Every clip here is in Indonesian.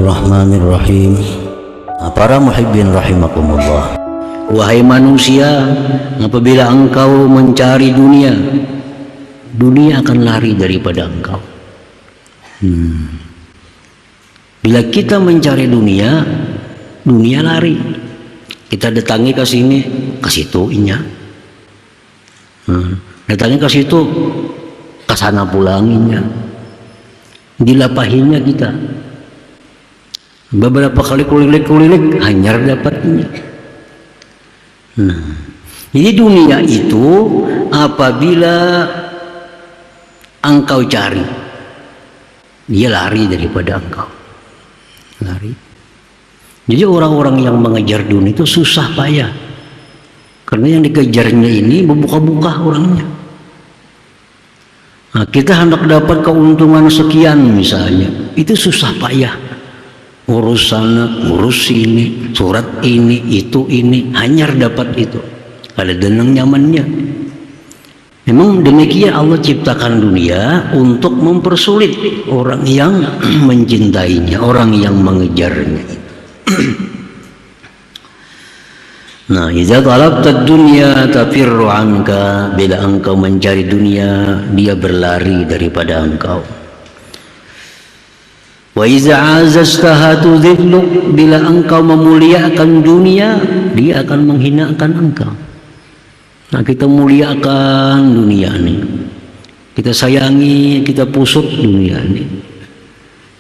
Bismillahirrahmanirrahim. Para muhibbin rahimakumullah. Wahai manusia, apabila engkau mencari dunia, dunia akan lari daripada engkau. Bila kita mencari dunia, dunia lari. Kita datangi ke sini, ke situ inya. Datangi ke situ, ke sana pulanginya. Dilapahinya kita. Beberapa kali kulilik hanyar dapatnya. Jadi dunia itu apabila engkau cari, dia lari daripada engkau. Lari. Jadi orang-orang yang mengejar dunia itu susah payah. Karena yang dikejarnya ini membuka-buka orangnya. Nah, kita hendak dapat keuntungan sekian misalnya, itu susah payah. Urus sana, urus sini, surat ini, itu ini, hanyar dapat itu. Ada denang nyamannya. Memang demikian Allah ciptakan dunia untuk mempersulit orang yang mencintainya, orang yang mengejarnya. Nah, idza talabta dunya tafirru anka, bila engkau mencari dunia, dia berlari daripada engkau. Wa iza azastaha tudhilluk, bila engkau memuliakan dunia, dia akan menghinakan engkau. Nah, kita muliakan dunia ini, kita sayangi, kita pusut dunia ini.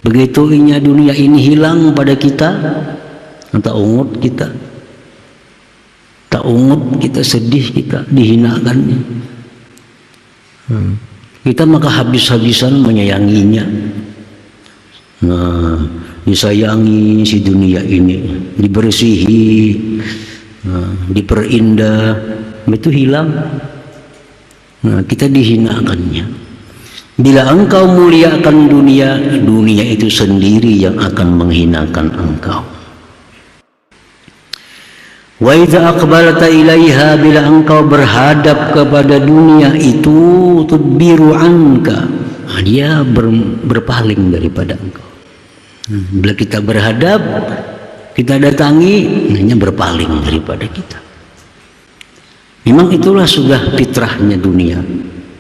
Begitu inya dunia ini hilang pada kita, tak ungut kita, tak ungut kita, sedih kita, dihinakannya. Kita maka habis-habisan menyayanginya. Nah, disayangi si dunia ini, dibersihi, diperindah, itu hilang. Nah, kita dihinakannya. Bila engkau muliakan dunia, dunia itu sendiri yang akan menghinakan engkau. Wa idza aqbalta ilaiha, bila engkau berhadap kepada dunia itu, tudbiru anka, dia berpaling daripada engkau. Bila kita berhadap, kita datangi, hanya berpaling daripada kita. Memang itulah sudah fitrahnya dunia,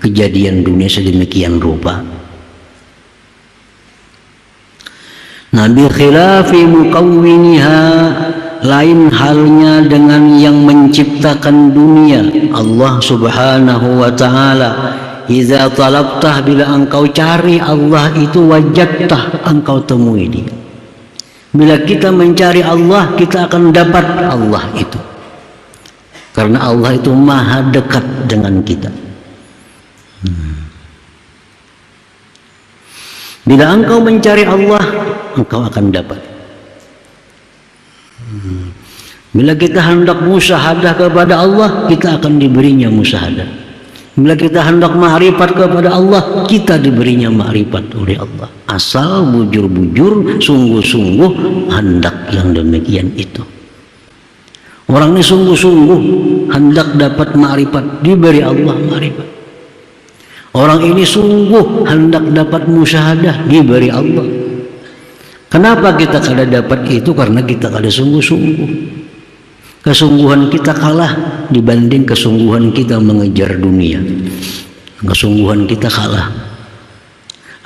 kejadian dunia sedemikian rupa. Nabi khilafi muqawwiniha, lain halnya dengan yang menciptakan dunia, Allah subhanahu wa ta'ala. Iza talabtah, bila engkau cari Allah itu, wajadtah, engkau temui dia. Bila kita mencari Allah, kita akan dapat Allah itu. Karena Allah itu maha dekat dengan kita. Bila engkau mencari Allah, engkau akan dapat. Bila kita hendak musyahadah kepada Allah, kita akan diberinya musyahadah. Bila kita hendak ma'rifat kepada Allah, kita diberinya ma'rifat oleh Allah. Asal bujur-bujur, sungguh-sungguh hendak yang demikian itu. Orang ini sungguh-sungguh hendak dapat ma'rifat, diberi Allah ma'rifat. Orang ini sungguh hendak dapat musyahadah, diberi Allah. Kenapa kita kada dapat itu? Karena kita kada sungguh-sungguh. Kesungguhan kita kalah dibanding kesungguhan kita mengejar dunia. Kesungguhan kita kalah.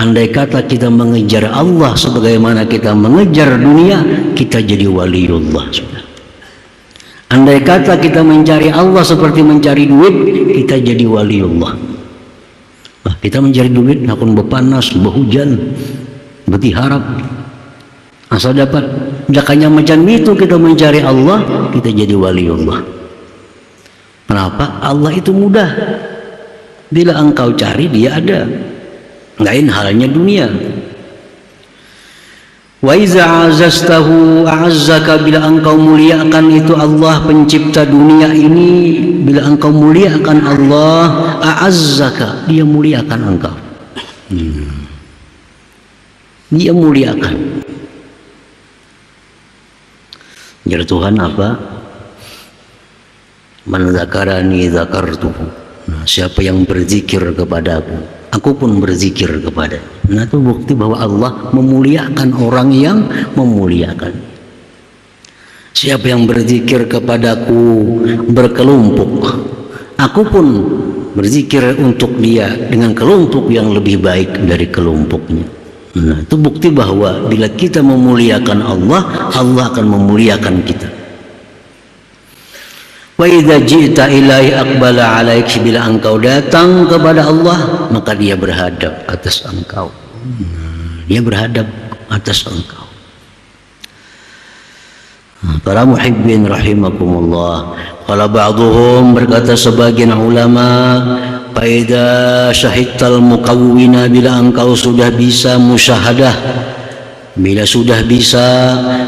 Andai kata kita mengejar Allah sebagaimana kita mengejar dunia, kita jadi waliullah sudah. Andai kata kita mencari Allah seperti mencari duit, kita jadi waliullah. Kita mencari duit, nakun bepanas, behujan, berharap, asal dapat. Jakanya macam itu kita mencari Allah, kita jadi waliullah. Kenapa? Allah itu mudah. Bila engkau cari, dia ada. Lain halnya dunia. Wa iza azastahu a'azzaka, bila engkau muliakan itu Allah pencipta dunia ini, bila engkau muliakan Allah, a'azzaka, dia muliakan engkau. Dia muliakan. Jadi Tuhan apa? Man zakarani zakartuhu. Nah, siapa yang berzikir kepadaku, aku pun berzikir kepada. Nah, itu bukti bahwa Allah memuliakan orang yang memuliakan. Siapa yang berzikir kepadaku berkelompok, aku pun berzikir untuk dia dengan kelompok yang lebih baik dari kelompoknya. Nah, itu bukti bahwa bila kita memuliakan Allah, Allah akan memuliakan kita. Wa idza ji'ta ilaihi aqbala 'alaik, bila engkau datang kepada Allah, maka dia berhadap atas engkau. Dia berhadap atas engkau. Para muhibbin rahimakumullah, qala ba'dhum, berkata sebagian ulama, fa idza syahidtal mukawwina, bila engkau sudah bisa musyahadah, bila sudah bisa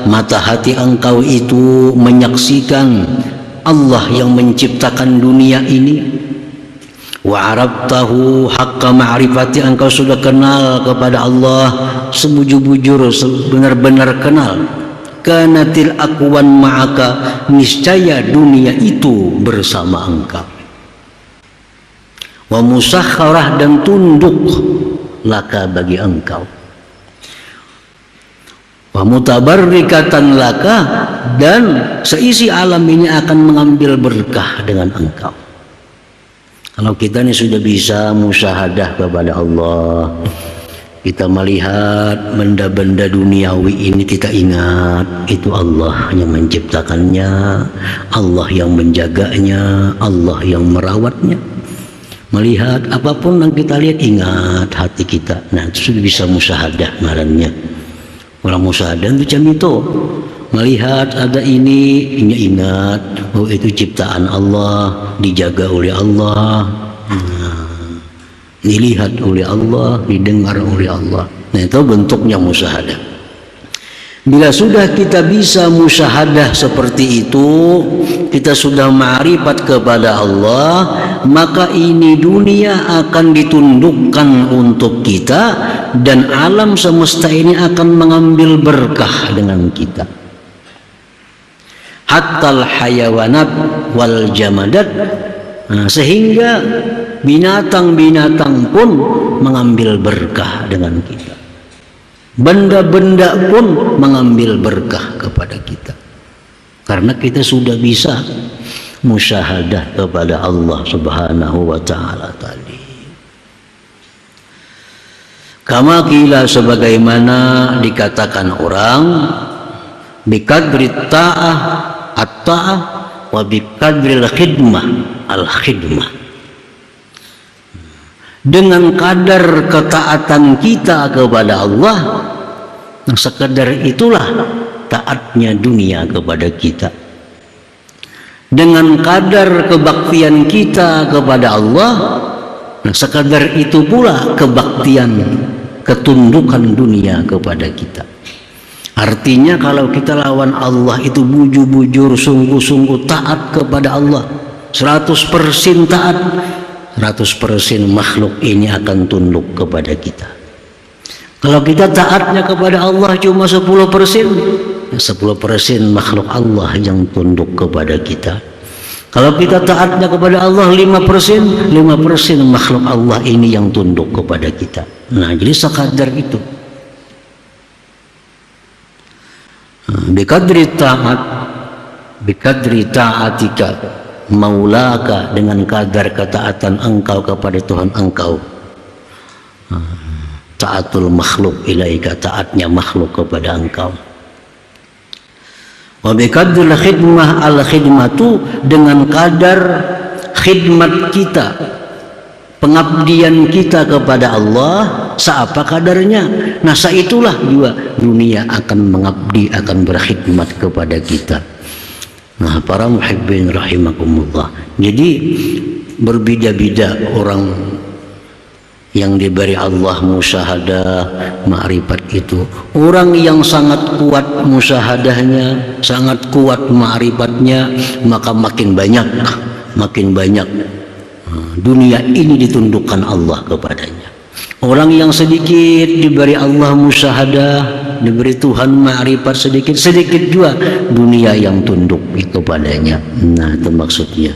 mata hati engkau itu menyaksikan Allah yang menciptakan dunia ini, wa arabtahu haqqa ma'rifati, engkau sudah kenal kepada Allah sebujur-bujur, benar-benar kenal, kanatil aqwan ma'aka, niscaya dunia itu bersama engkau, wa musakharah, dan tunduk laka bagi engkau, wa mutabarrikatan laka, dan seisi alam ini akan mengambil berkah dengan engkau. Kalau kita ini sudah bisa musyahadah kepada Allah, kita melihat benda-benda duniawi ini, kita ingat itu Allah yang menciptakannya, Allah yang menjaganya, Allah yang merawatnya. Melihat apapun yang kita lihat, ingat hati kita. Nah, itu sudah bisa musyahadah ngarannya. Orang musyahadah itu macam itu. Melihat ada ini ingat, oh itu ciptaan Allah, dijaga oleh Allah, dilihat oleh Allah, didengar oleh Allah. Nah, itu bentuknya musyahadah. Bila sudah kita bisa musyahadah seperti itu, kita sudah ma'rifat kepada Allah, maka ini dunia akan ditundukkan untuk kita, dan alam semesta ini akan mengambil berkah dengan kita. Hattal hayawanat wal jamadat, sehingga binatang-binatang pun mengambil berkah dengan kita, benda-benda pun mengambil berkah kepada kita, karena kita sudah bisa musyahadah kepada Allah Subhanahu wa ta'ala tadi. Kama qila, sebagaimana dikatakan orang, bikadri ta'ah at-ta'ah wa bikadril khidmah al-khidmah, dengan kadar ketaatan kita kepada Allah, sekadar itulah taatnya dunia kepada kita. Dengan kadar kebaktian kita kepada Allah, sekadar itu pula kebaktian, ketundukan dunia kepada kita. Artinya kalau kita lawan Allah itu bujur-bujur, sungguh-sungguh taat kepada Allah, 100% taat, 100% makhluk ini akan tunduk kepada kita. Kalau kita taatnya kepada Allah cuma 10%, 10% makhluk Allah yang tunduk kepada kita. Kalau kita taatnya kepada Allah 5%, 5% makhluk Allah ini yang tunduk kepada kita. Nah, jadi sekadar itu. Bikadri ta'at, bikadri ta'atika maulaka, dengan kadar ketaatan engkau kepada Tuhan engkau. Taatul makhluk ilaika, taatnya makhluk kepada engkau. Wa bikadril khidmah al khidmatu, dengan kadar khidmat kita, pengabdian kita kepada Allah, seapa kadarnya. Nah, saitulah juga dunia akan mengabdi, akan berkhidmat kepada kita. Nah, para muhibbin rahimakumullah, jadi berbeda-beda orang yang diberi Allah musyahadah, ma'rifat itu. Orang yang sangat kuat musyahadahnya, sangat kuat ma'rifatnya, maka makin banyak dunia ini ditundukkan Allah kepadanya. Orang yang sedikit diberi Allah musyahadah, diberi Tuhan ma'rifat sedikit juga dunia yang tunduk kepadanya. Nah, itu maksudnya.